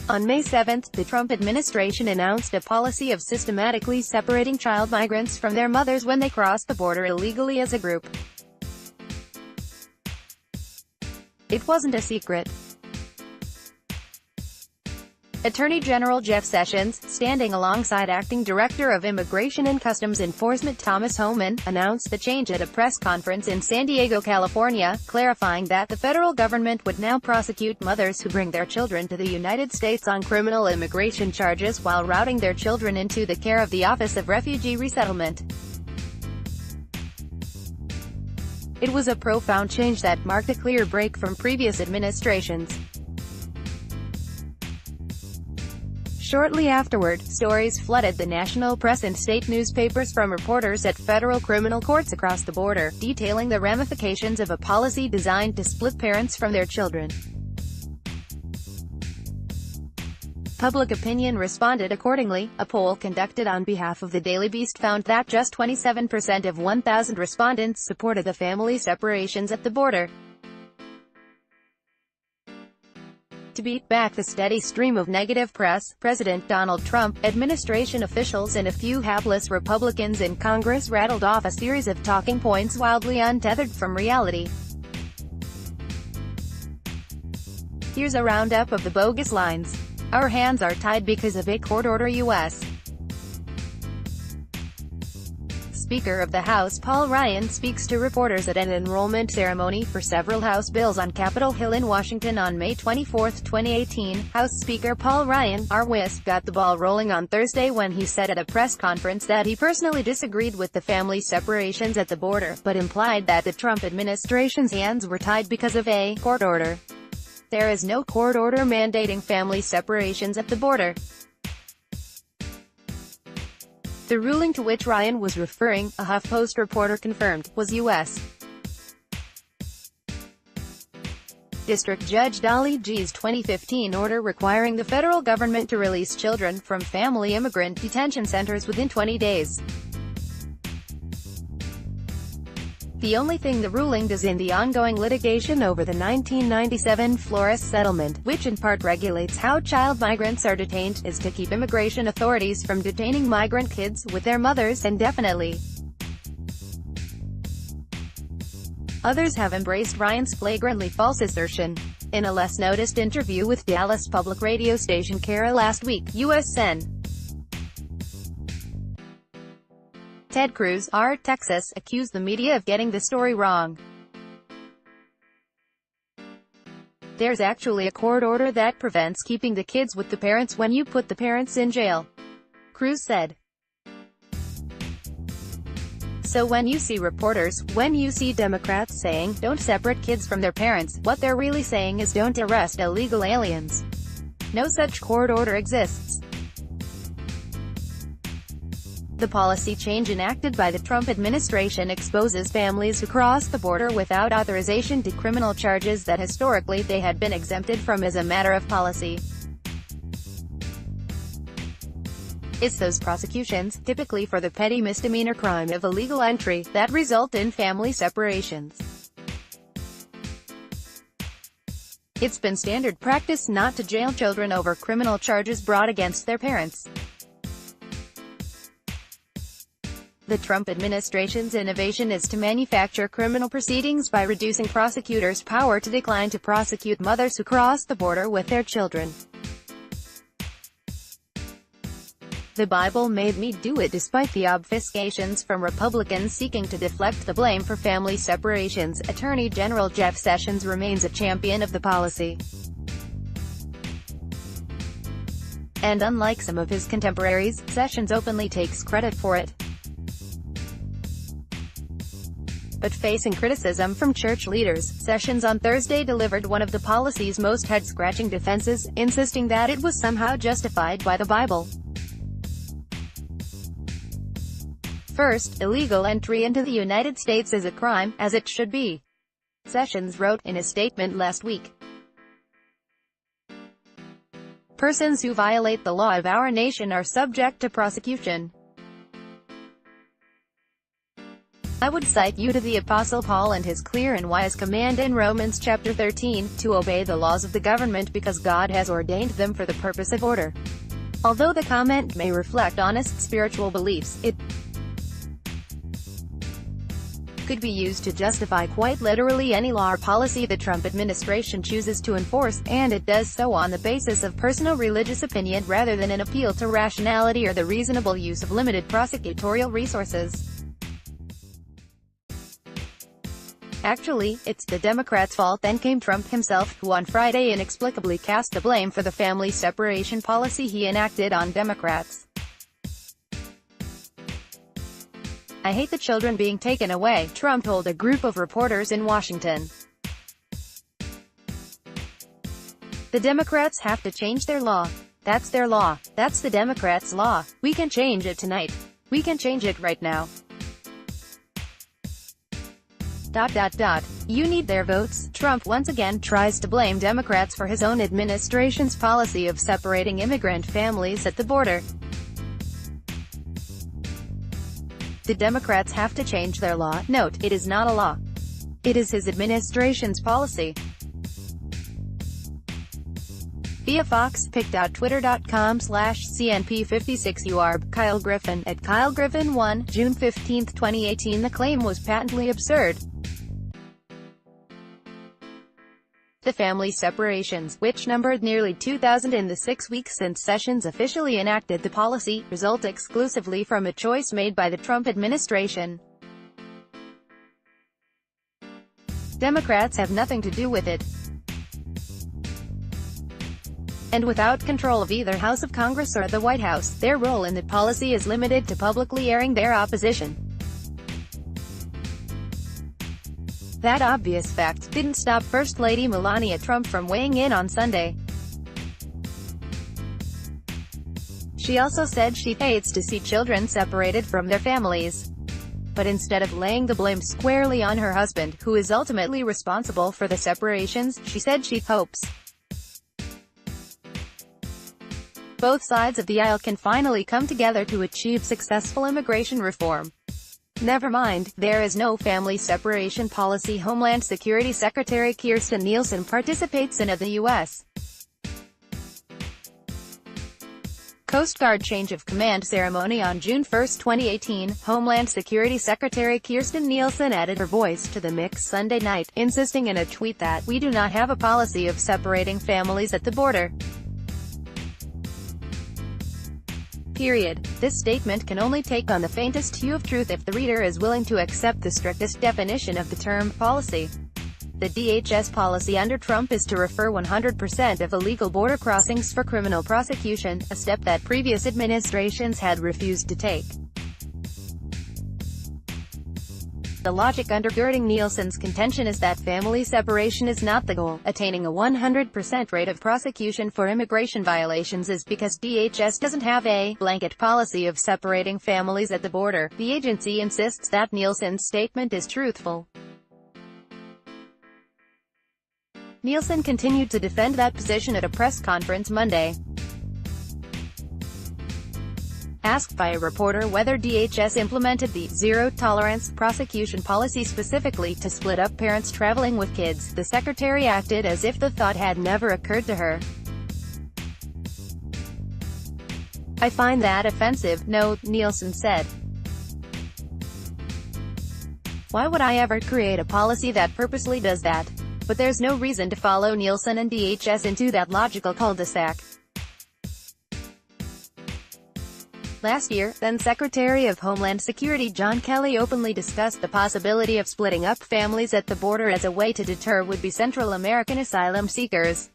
On May 7, the Trump administration announced a policy of systematically separating child migrants from their mothers when they cross the border illegally as a group. It wasn't a secret. Attorney General Jeff Sessions, standing alongside Acting Director of Immigration and Customs Enforcement Thomas Homan, announced the change at a press conference in San Diego, California, clarifying that the federal government would now prosecute mothers who bring their children to the United States on criminal immigration charges while routing their children into the care of the Office of Refugee Resettlement. It was a profound change that marked a clear break from previous administrations. Shortly afterward, stories flooded the national press and state newspapers from reporters at federal criminal courts across the border, detailing the ramifications of a policy designed to split parents from their children. Public opinion responded accordingly. A poll conducted on behalf of the Daily Beast found that just 27% of 1,000 respondents supported the family separations at the border. To beat back the steady stream of negative press, President Donald Trump, administration officials and a few hapless Republicans in Congress rattled off a series of talking points wildly untethered from reality. Here's a roundup of the bogus lines. Our hands are tied because of a court order. U.S. Speaker of the House Paul Ryan speaks to reporters at an enrollment ceremony for several House bills on Capitol Hill in Washington on May 24, 2018. House Speaker Paul Ryan, RWIS, got the ball rolling on Thursday when he said at a press conference that he personally disagreed with the family separations at the border, but implied that the Trump administration's hands were tied because of a court order. There is no court order mandating family separations at the border. The ruling to which Ryan was referring, a HuffPost reporter confirmed, was U.S. District Judge Dolly G's 2015 order requiring the federal government to release children from family immigrant detention centers within 20 days. The only thing the ruling does in the ongoing litigation over the 1997 Flores settlement, which in part regulates how child migrants are detained, is to keep immigration authorities from detaining migrant kids with their mothers indefinitely. Others have embraced Ryan's flagrantly false assertion. In a less noticed interview with Dallas public radio station KARA last week, U.S. Sen. Ted Cruz, R. Texas, accused the media of getting the story wrong. There's actually a court order that prevents keeping the kids with the parents when you put the parents in jail, Cruz said. So when you see Democrats saying, don't separate kids from their parents, what they're really saying is don't arrest illegal aliens. No such court order exists. The policy change enacted by the Trump administration exposes families who cross the border without authorization to criminal charges that historically they had been exempted from as a matter of policy. It's those prosecutions, typically for the petty misdemeanor crime of illegal entry, that result in family separations. It's been standard practice not to jail children over criminal charges brought against their parents. The Trump administration's innovation is to manufacture criminal proceedings by reducing prosecutors' power to decline to prosecute mothers who cross the border with their children. The Bible made me do it. Despite the obfuscations from Republicans seeking to deflect the blame for family separations, Attorney General Jeff Sessions remains a champion of the policy. And unlike some of his contemporaries, Sessions openly takes credit for it. But facing criticism from church leaders, Sessions on Thursday delivered one of the policy's most head-scratching defenses, insisting that it was somehow justified by the Bible. First, illegal entry into the United States is a crime, as it should be, Sessions wrote in a statement last week. Persons who violate the law of our nation are subject to prosecution. I would cite you to the Apostle Paul and his clear and wise command in Romans chapter 13, to obey the laws of the government because God has ordained them for the purpose of order. Although the comment may reflect honest spiritual beliefs, it could be used to justify quite literally any law or policy the Trump administration chooses to enforce, and it does so on the basis of personal religious opinion rather than an appeal to rationality or the reasonable use of limited prosecutorial resources. Actually, it's the Democrats' fault, then came Trump himself, who on Friday inexplicably cast the blame for the family separation policy he enacted on Democrats. "I hate the children being taken away," Trump told a group of reporters in Washington. "The Democrats have to change their law. That's their law. That's the Democrats' law. We can change it tonight. We can change it right now. You need their votes." Trump once again tries to blame Democrats for his own administration's policy of separating immigrant families at the border. "The Democrats have to change their law." Note, it is not a law. It is his administration's policy. Via Fox, picked out twitter.com/CNP56UARB, Kyle Griffin, at KyleGriffin1, June 15, 2018. The claim was patently absurd. The family separations, which numbered nearly 2,000 in the 6 weeks since Sessions officially enacted the policy, result exclusively from a choice made by the Trump administration. Democrats have nothing to do with it. And without control of either House of Congress or the White House, their role in the policy is limited to publicly airing their opposition. That obvious fact didn't stop First Lady Melania Trump from weighing in on Sunday. She also said she hates to see children separated from their families. But instead of laying the blame squarely on her husband, who is ultimately responsible for the separations, she said she hopes both sides of the aisle can finally come together to achieve successful immigration reform. Never mind, there is no family separation policy. Homeland Security Secretary Kirstjen Nielsen participates in the U.S. Coast Guard change of command ceremony on June 1, 2018. Homeland Security Secretary Kirstjen Nielsen added her voice to the mix Sunday night, insisting in a tweet that, "We do not have a policy of separating families at the border. Period. This statement can only take on the faintest hue of truth if the reader is willing to accept the strictest definition of the term policy. The DHS policy under Trump is to refer 100% of illegal border crossings for criminal prosecution, a step that previous administrations had refused to take. The logic undergirding Nielsen's contention is that family separation is not the goal. Attaining a 100% rate of prosecution for immigration violations is because DHS doesn't have a blanket policy of separating families at the border. The agency insists that Nielsen's statement is truthful. Nielsen continued to defend that position at a press conference Monday. Asked by a reporter whether DHS implemented the zero-tolerance prosecution policy specifically to split up parents traveling with kids, the secretary acted as if the thought had never occurred to her. "I find that offensive." No, Nielsen said. "Why would I ever create a policy that purposely does that? But there's no reason to follow Nielsen and DHS into that logical cul-de-sac." Last year, then Secretary of Homeland Security John Kelly openly discussed the possibility of splitting up families at the border as a way to deter would-be Central American asylum seekers.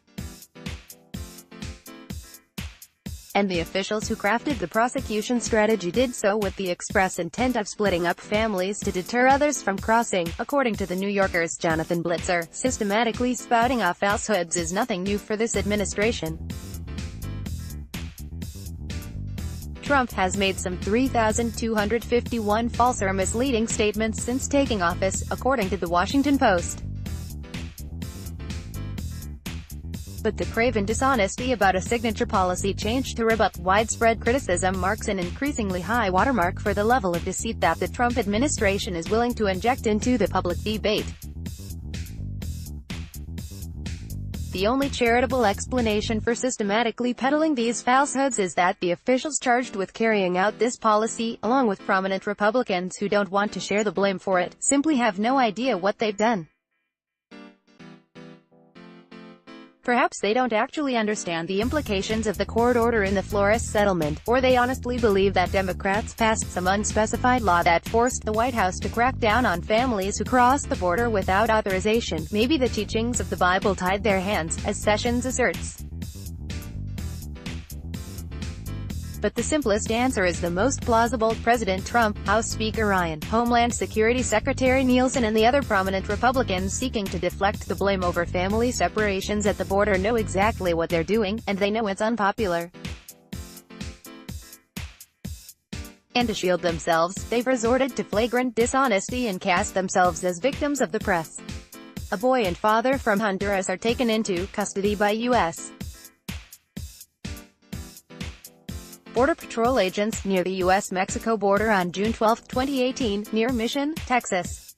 And the officials who crafted the prosecution strategy did so with the express intent of splitting up families to deter others from crossing, according to The New Yorker's Jonathan Blitzer. Systematically spouting off falsehoods is nothing new for this administration. Trump has made some 3,251 false or misleading statements since taking office, according to The Washington Post. But the craven dishonesty about a signature policy change to rebut widespread criticism marks an increasingly high watermark for the level of deceit that the Trump administration is willing to inject into the public debate. The only charitable explanation for systematically peddling these falsehoods is that the officials charged with carrying out this policy, along with prominent Republicans who don't want to share the blame for it, simply have no idea what they've done. Perhaps they don't actually understand the implications of the court order in the Flores settlement, or they honestly believe that Democrats passed some unspecified law that forced the White House to crack down on families who cross the border without authorization. Maybe the teachings of the Bible tied their hands, as Sessions asserts. But the simplest answer is the most plausible. President Trump, House Speaker Ryan, Homeland Security Secretary Nielsen and the other prominent Republicans seeking to deflect the blame over family separations at the border know exactly what they're doing, and they know it's unpopular. And to shield themselves, they've resorted to flagrant dishonesty and cast themselves as victims of the press. A boy and father from Honduras are taken into custody by U.S. Border Patrol agents near the U.S.-Mexico border on June 12, 2018, near Mission, Texas.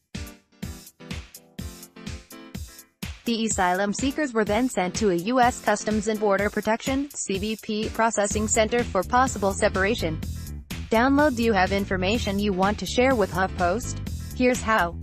The asylum seekers were then sent to a U.S. Customs and Border Protection (CBP) processing center for possible separation. Download. Do you have information you want to share with HuffPost? Here's how.